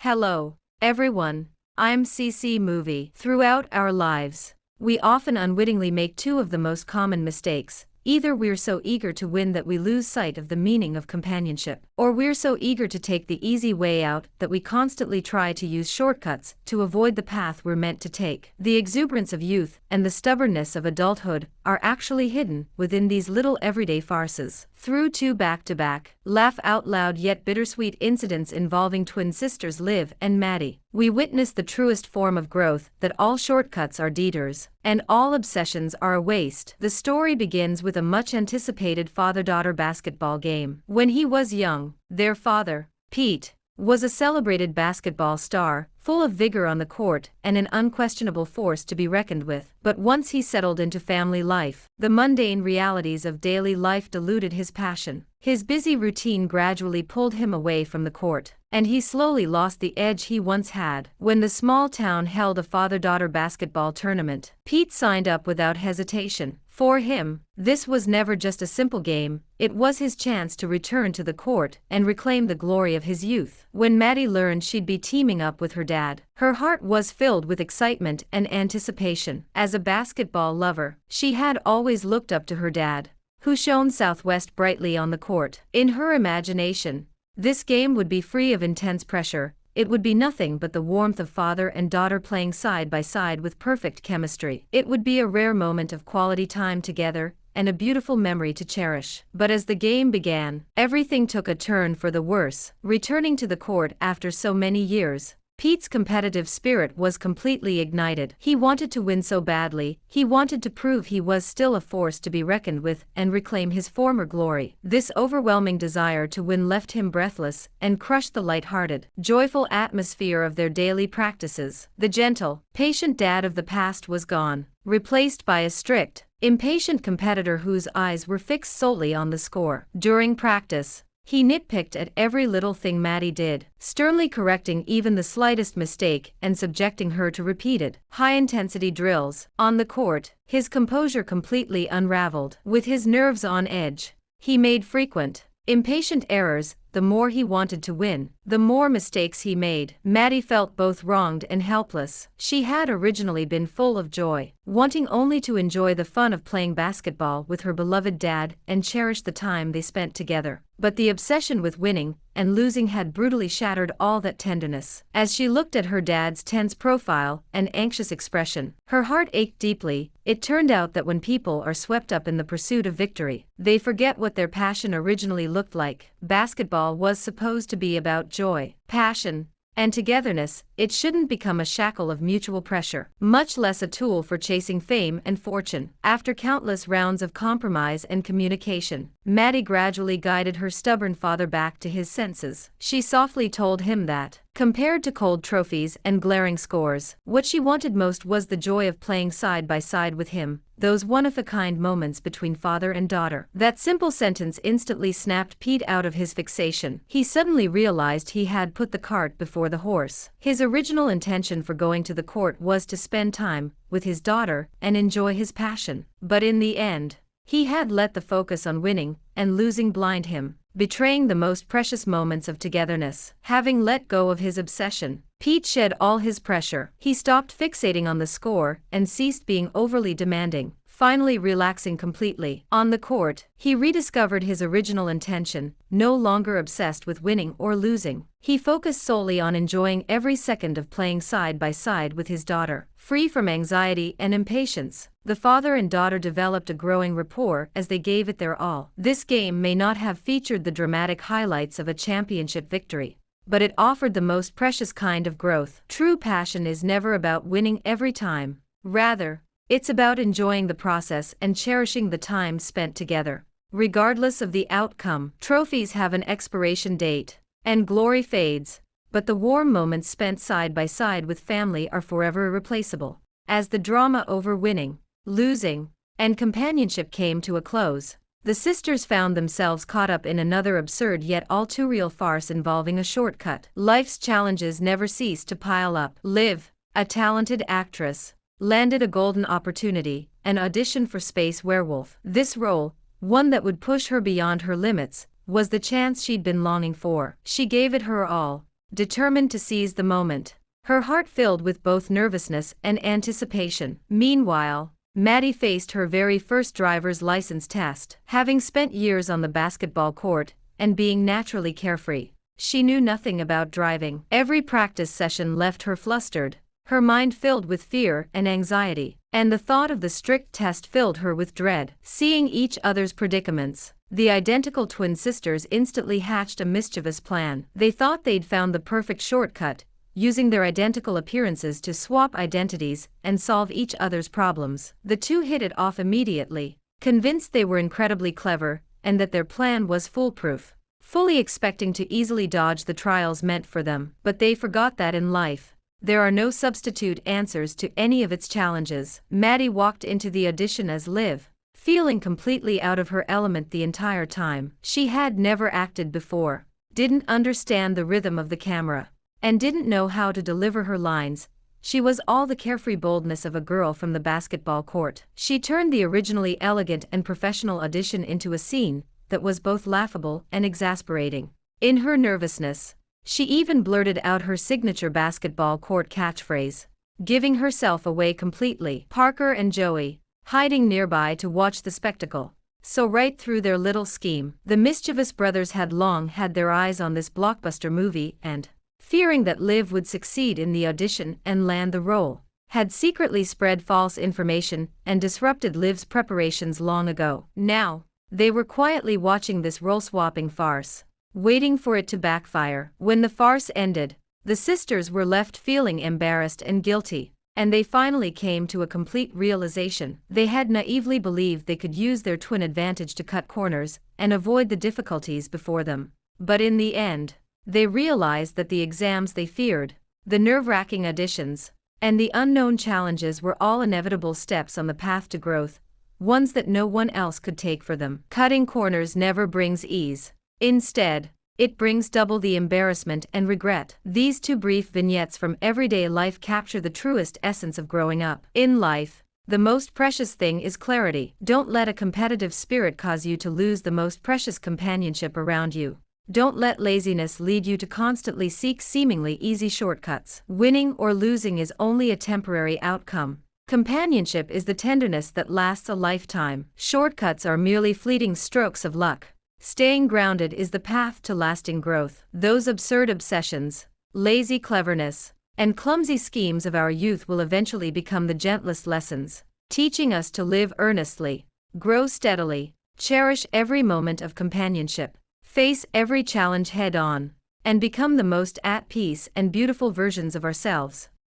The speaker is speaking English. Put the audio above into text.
Hello, everyone. I'm CC Movie. Throughout our lives, we often unwittingly make two of the most common mistakes. Either we're so eager to win that we lose sight of the meaning of companionship, or we're so eager to take the easy way out that we constantly try to use shortcuts to avoid the path we're meant to take. The exuberance of youth and the stubbornness of adulthood are actually hidden within these little everyday farces. Through two back-to-back, laugh-out-loud yet bittersweet incidents involving twin sisters Liv and Maddie, we witness the truest form of growth, that all shortcuts are detours, and all obsessions are a waste. The story begins with a much-anticipated father-daughter basketball game. When he was young, their father, Pete, was a celebrated basketball star, full of vigor on the court and an unquestionable force to be reckoned with. But once he settled into family life, the mundane realities of daily life diluted his passion. His busy routine gradually pulled him away from the court, and he slowly lost the edge he once had. When the small town held a father-daughter basketball tournament, Pete signed up without hesitation. For him, this was never just a simple game, it was his chance to return to the court and reclaim the glory of his youth. When Maddie learned she'd be teaming up with her dad, her heart was filled with excitement and anticipation. As a basketball lover, she had always looked up to her dad, who shone Southwest brightly on the court. In her imagination, this game would be free of intense pressure. It would be nothing but the warmth of father and daughter playing side by side with perfect chemistry. It would be a rare moment of quality time together, and a beautiful memory to cherish. But as the game began, everything took a turn for the worse. Returning to the court after so many years, Pete's competitive spirit was completely ignited. He wanted to win so badly, he wanted to prove he was still a force to be reckoned with and reclaim his former glory. This overwhelming desire to win left him breathless and crushed the light-hearted, joyful atmosphere of their daily practices. The gentle, patient dad of the past was gone, replaced by a strict, impatient competitor whose eyes were fixed solely on the score. During practice, he nitpicked at every little thing Maddie did, sternly correcting even the slightest mistake and subjecting her to repeated, high-intensity drills. On the court, his composure completely unraveled. With his nerves on edge, he made frequent, impatient errors. The more he wanted to win, the more mistakes he made. Maddie felt both wronged and helpless. She had originally been full of joy, wanting only to enjoy the fun of playing basketball with her beloved dad and cherish the time they spent together. But the obsession with winning and losing had brutally shattered all that tenderness. As she looked at her dad's tense profile and anxious expression, her heart ached deeply. It turned out that when people are swept up in the pursuit of victory, they forget what their passion originally looked like. Basketball was supposed to be about joy, passion, and togetherness. It shouldn't become a shackle of mutual pressure, much less a tool for chasing fame and fortune. After countless rounds of compromise and communication, Maddie gradually guided her stubborn father back to his senses. She softly told him that, compared to cold trophies and glaring scores, what she wanted most was the joy of playing side by side with him, those one-of-a-kind moments between father and daughter. That simple sentence instantly snapped Pete out of his fixation. He suddenly realized he had put the cart before the horse. His original intention for going to the court was to spend time with his daughter and enjoy his passion. But in the end, he had let the focus on winning and losing blind him, betraying the most precious moments of togetherness. Having let go of his obsession, Pete shed all his pressure. He stopped fixating on the score and ceased being overly demanding, finally relaxing completely. On the court, he rediscovered his original intention, no longer obsessed with winning or losing. He focused solely on enjoying every second of playing side by side with his daughter. Free from anxiety and impatience, the father and daughter developed a growing rapport as they gave it their all. This game may not have featured the dramatic highlights of a championship victory, but it offered the most precious kind of growth. True passion is never about winning every time. Rather, it's about enjoying the process and cherishing the time spent together. Regardless of the outcome, trophies have an expiration date, and glory fades, but the warm moments spent side by side with family are forever irreplaceable. As the drama over winning, losing, and companionship came to a close, the sisters found themselves caught up in another absurd yet all too real farce involving a shortcut. Life's challenges never ceased to pile up. Liv, a talented actress, landed a golden opportunity, an audition for Space Werewolf. This role, one that would push her beyond her limits, was the chance she'd been longing for. She gave it her all, determined to seize the moment, her heart filled with both nervousness and anticipation. Meanwhile, Maddie faced her very first driver's license test. Having spent years on the basketball court, and being naturally carefree, she knew nothing about driving. Every practice session left her flustered, her mind filled with fear and anxiety, and the thought of the strict test filled her with dread. Seeing each other's predicaments, the identical twin sisters instantly hatched a mischievous plan. They thought they'd found the perfect shortcut, using their identical appearances to swap identities and solve each other's problems. The two hit it off immediately, convinced they were incredibly clever and that their plan was foolproof, fully expecting to easily dodge the trials meant for them. But they forgot that in life, there are no substitute answers to any of its challenges. Maddie walked into the audition as Liv, feeling completely out of her element the entire time. She had never acted before, didn't understand the rhythm of the camera, and didn't know how to deliver her lines. She was all the carefree boldness of a girl from the basketball court. She turned the originally elegant and professional audition into a scene that was both laughable and exasperating. In her nervousness, she even blurted out her signature basketball court catchphrase, giving herself away completely. Parker and Joey, hiding nearby to watch the spectacle, saw right through their little scheme. The mischievous brothers had long had their eyes on this blockbuster movie and, fearing that Liv would succeed in the audition and land the role, had secretly spread false information and disrupted Liv's preparations long ago. Now, they were quietly watching this role-swapping farce, waiting for it to backfire. When the farce ended, the sisters were left feeling embarrassed and guilty, and they finally came to a complete realization. They had naively believed they could use their twin advantage to cut corners and avoid the difficulties before them. But in the end, they realized that the exams they feared, the nerve-wracking auditions, and the unknown challenges were all inevitable steps on the path to growth, ones that no one else could take for them. Cutting corners never brings ease. Instead, it brings double the embarrassment and regret. These two brief vignettes from everyday life capture the truest essence of growing up. In life, the most precious thing is clarity. Don't let a competitive spirit cause you to lose the most precious companionship around you. Don't let laziness lead you to constantly seek seemingly easy shortcuts. Winning or losing is only a temporary outcome. Companionship is the tenderness that lasts a lifetime. Shortcuts are merely fleeting strokes of luck. Staying grounded is the path to lasting growth. Those absurd obsessions, lazy cleverness, and clumsy schemes of our youth will eventually become the gentlest lessons, teaching us to live earnestly, grow steadily, cherish every moment of companionship, face every challenge head-on, and become the most at peace and beautiful versions of ourselves.